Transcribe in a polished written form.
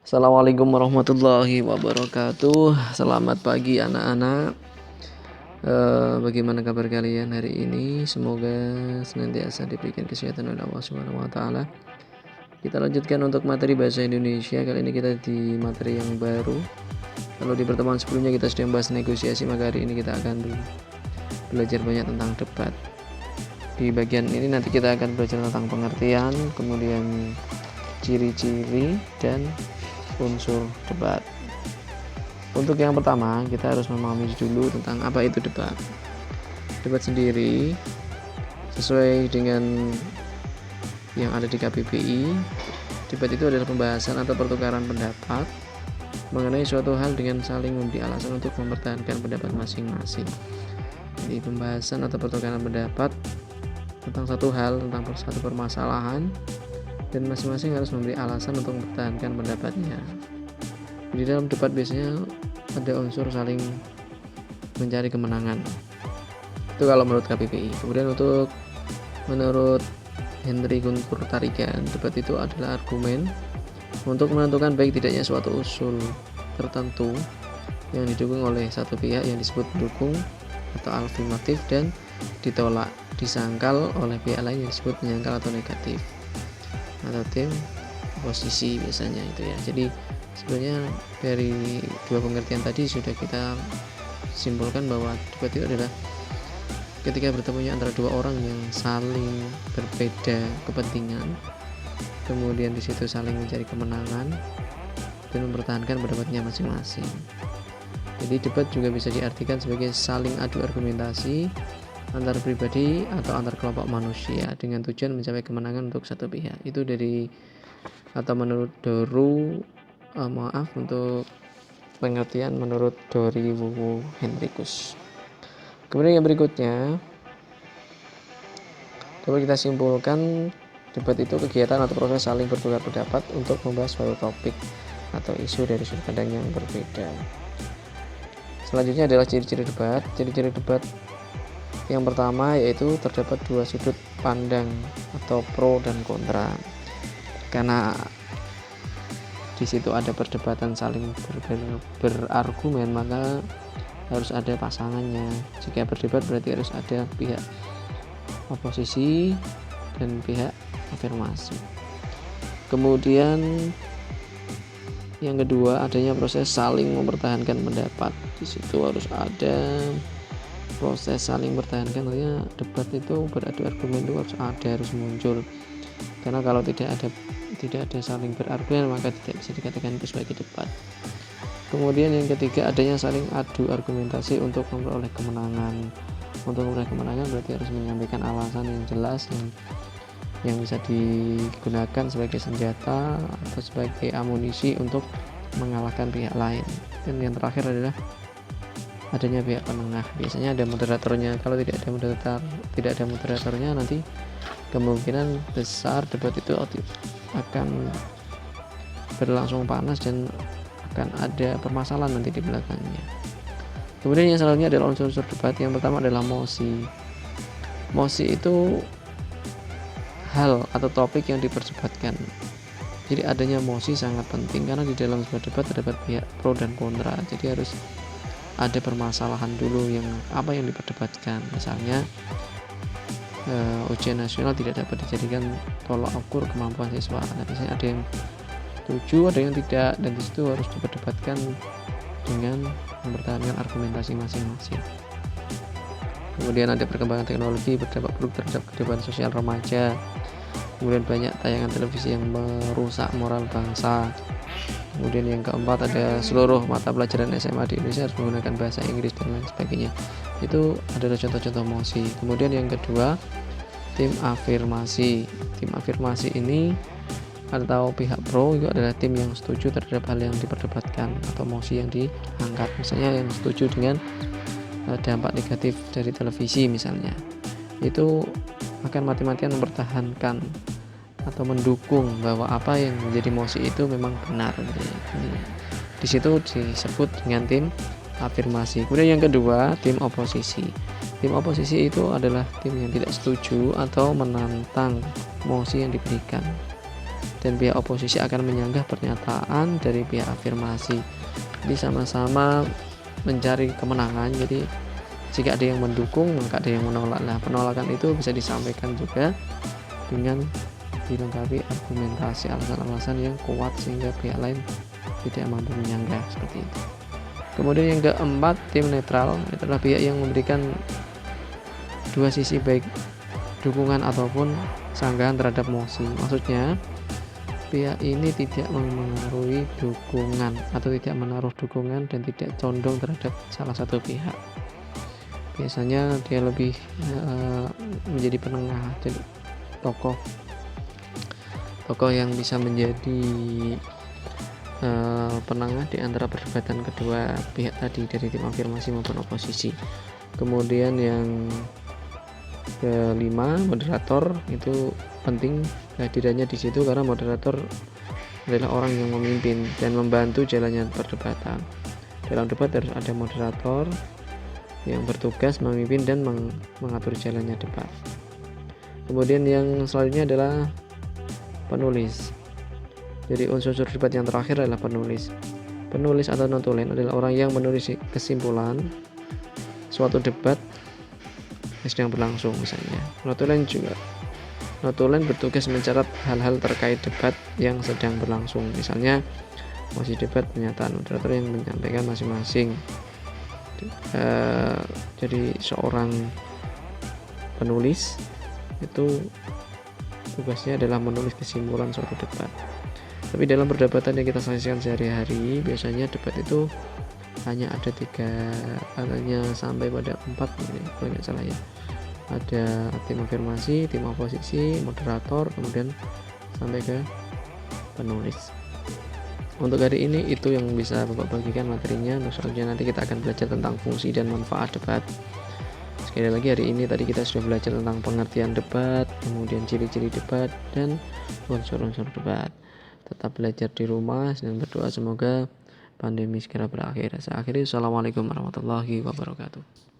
Assalamualaikum warahmatullahi wabarakatuh. Selamat pagi anak-anak. Bagaimana kabar kalian hari ini? Semoga senantiasa diberikan kesehatan oleh Allah Subhanahu wa taala. Kita lanjutkan untuk materi bahasa Indonesia. Kali ini kita di materi yang baru. Kalau di pertemuan sebelumnya kita sudah membahas negosiasi, maka hari ini kita akan belajar banyak tentang debat. Di bagian ini nanti kita akan belajar tentang pengertian, kemudian ciri-ciri dan unsur debat. Untuk yang pertama, kita harus memahami dulu tentang apa itu debat. Debat sendiri sesuai dengan yang ada di KBBI, debat itu adalah pembahasan atau pertukaran pendapat mengenai suatu hal dengan saling memberi alasan untuk mempertahankan pendapat masing-masing. Jadi pembahasan atau pertukaran pendapat tentang satu hal, tentang satu permasalahan, dan masing-masing harus memberi alasan untuk mempertahankan pendapatnya. Di dalam debat biasanya ada unsur saling mencari kemenangan. Itu kalau menurut KBBI. Kemudian menurut Henry Guntur Tarigan, debat itu adalah argumen untuk menentukan baik tidaknya suatu usul tertentu yang didukung oleh satu pihak yang disebut mendukung atau afirmatif dan ditolak, disangkal oleh pihak lain yang disebut menyangkal atau negatif, atau tim posisi biasanya itu ya. Jadi sebenarnya dari dua pengertian tadi sudah kita simpulkan bahwa debat itu adalah ketika bertemunya antara dua orang yang saling berbeda kepentingan, kemudian di situ saling mencari kemenangan dan mempertahankan pendapatnya masing-masing. Jadi debat juga bisa diartikan sebagai saling adu argumentasi antar pribadi atau antar kelompok manusia dengan tujuan mencapai kemenangan untuk satu pihak. Itu dari atau menurut untuk pengertian menurut Dori Wuwu Henrikus. Kemudian yang berikutnya dapat kita simpulkan, debat itu kegiatan atau proses saling bertukar pendapat untuk membahas suatu topik atau isu dari sudut pandang yang berbeda. Selanjutnya adalah ciri-ciri debat. Ciri-ciri debat yang pertama yaitu terdapat dua sudut pandang atau pro dan kontra. Karena di situ ada perdebatan saling berargumen, maka harus ada pasangannya. Jika berdebat berarti harus ada pihak oposisi dan pihak afirmasi. Kemudian yang kedua, adanya proses saling mempertahankan pendapat. Di situ harus ada proses saling mempertahankan. Artinya debat itu beradu argumen itu harus muncul. Karena kalau tidak ada saling berargumen, maka tidak bisa dikatakan itu sebagai debat. Kemudian yang ketiga, adanya saling adu argumentasi untuk memperoleh kemenangan. Untuk memperoleh kemenangan berarti harus menyampaikan alasan yang jelas yang bisa digunakan sebagai senjata atau sebagai amunisi untuk mengalahkan pihak lain. Dan yang terakhir adalah adanya pihak penengah. Biasanya ada moderatornya. Kalau tidak ada moderatornya, nanti kemungkinan besar debat itu akan berlangsung panas dan akan ada permasalahan nanti di belakangnya. Kemudian yang selanjutnya adalah unsur-unsur debat. Yang pertama adalah mosi. Mosi itu hal atau topik yang diperdebatkan. Jadi adanya mosi sangat penting karena di dalam sebuah debat terdapat pihak pro dan kontra. Jadi harus ada permasalahan dulu yang diperdebatkan. Misalnya ujian nasional tidak dapat dijadikan tolak ukur kemampuan siswa. Nah, biasanya ada yang setuju, ada yang tidak, dan di situ harus diperdebatkan dengan mempertahankan argumentasi masing-masing. Kemudian ada perkembangan teknologi berdampak buruk terhadap kehidupan sosial remaja. Kemudian banyak tayangan televisi yang merusak moral bangsa. Kemudian yang keempat ada seluruh mata pelajaran SMA di Indonesia harus menggunakan bahasa Inggris dan lain sebagainya. Itu adalah contoh-contoh mosi. Kemudian yang kedua, tim afirmasi. Tim afirmasi ini atau pihak pro itu adalah tim yang setuju terhadap hal yang diperdebatkan atau mosi yang diangkat. Misalnya yang setuju dengan dampak negatif dari televisi misalnya, itu akan mati-matian mempertahankan atau mendukung bahwa apa yang menjadi mosi itu memang benar. Di situ disebut dengan tim afirmasi. Kemudian yang kedua, tim oposisi. Tim oposisi itu adalah tim yang tidak setuju atau menantang mosi yang diberikan. dan pihak oposisi akan menyanggah pernyataan dari pihak afirmasi. Jadi sama-sama mencari kemenangan. Jadi jika ada yang mendukung maka ada yang menolak. Nah, penolakan itu bisa disampaikan juga dengan dilengkapi argumentasi alasan-alasan yang kuat sehingga pihak lain tidak mampu menyanggah, seperti itu. Kemudian yang keempat, tim netral adalah pihak yang memberikan dua sisi baik dukungan ataupun sanggahan terhadap mosi. Maksudnya pihak ini tidak mengaruhi dukungan atau tidak menaruh dukungan dan tidak condong terhadap salah satu pihak. Biasanya dia lebih menjadi penengah, jadi tokoh yang bisa menjadi penengah di antara perdebatan kedua pihak tadi, dari tim afirmasi maupun oposisi. Kemudian yang kelima, moderator itu penting kehadirannya di situ karena moderator adalah orang yang memimpin dan membantu jalannya perdebatan. Dalam debat harus ada moderator yang bertugas memimpin dan mengatur jalannya debat. Kemudian yang selanjutnya adalah penulis. Jadi unsur debat yang terakhir adalah penulis. Penulis atau notulen adalah orang yang menulis kesimpulan suatu debat yang sedang berlangsung misalnya. Notulen bertugas mencatat hal-hal terkait debat yang sedang berlangsung. Misalnya mosi debat, pernyataan moderator yang menyampaikan masing-masing. Jadi seorang penulis itu tugasnya adalah menulis kesimpulan suatu debat. Tapi dalam perdebatan yang kita saksikan sehari-hari, biasanya debat itu hanya sampai pada 4 kalau nggak salah ya. Ada tim afirmasi, tim oposisi, moderator, kemudian sampai ke penulis. Untuk hari ini itu yang bisa Bapak bagikan materinya. Untuk selanjutnya nanti kita akan belajar tentang fungsi dan manfaat debat. Sekali lagi, hari ini tadi kita sudah belajar tentang pengertian debat, kemudian ciri-ciri debat dan unsur-unsur debat. Tetap belajar di rumah dan berdoa semoga pandemi segera berakhir. Saya akhiri. Assalamualaikum warahmatullahi wabarakatuh.